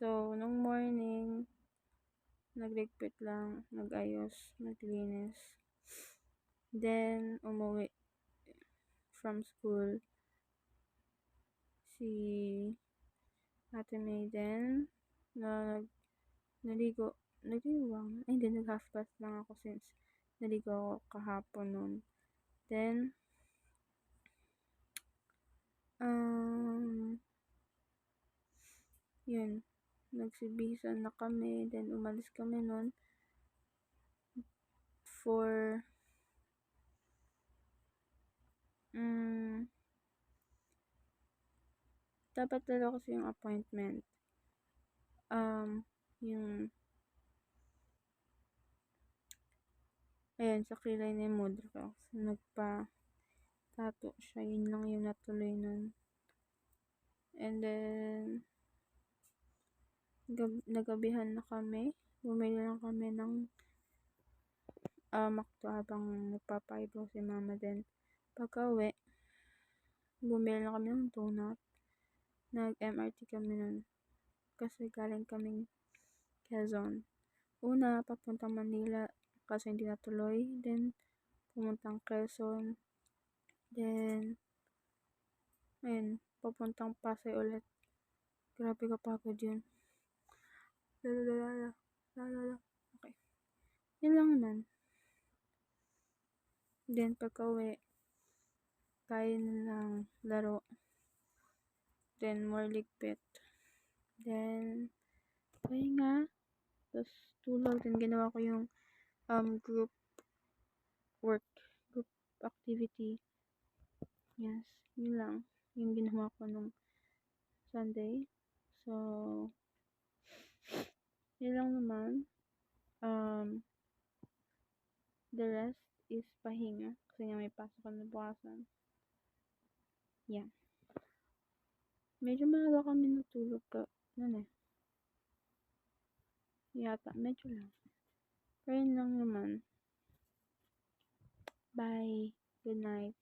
So, nung morning, nagligpit lang, nagayos, naglinis. Then, umuwi from school si Ate Maiden na naligo lang. Ay, hindi, nag-half bath lang ako since naligo ako kahapon nun. Then, yun, nagsibisan na kami, then umalis kami nun for dapat dalawa kasi yung appointment. Yung ayan, sa kilay ni Modrox, nagpa-tattoo siya, yun lang yung natuloy nun. And then, nagabihan na kami, bumili lang kami ng McDo habang nagpapa-eyebrow si mama. Then, pagka-uwi, bumili na kami ng donut. Nag-MRT kami nun kasi galing kaming Quezon. Una, papuntang Manila kasi hindi natuloy. Then, pumuntang Quezon. Then, ayun, papuntang Pasay ulit. Grabe kapagod yun. Okay. Yun lang naman. Then, pagka-uwi, kain lang, laro. Then, more ligpit. Then, pahinga. Tapos, tulog. Then, ginawa ko yung group activity. Yes, yun lang. Yung ginawa ko nung Sunday. So, yun lang naman. The rest is pahinga. Kasi nga may pasok na bukasan. Yeah. Medyo maaga kami natulog ka. Yata, medyo lang. Pero yun lang naman. Bye. Good night.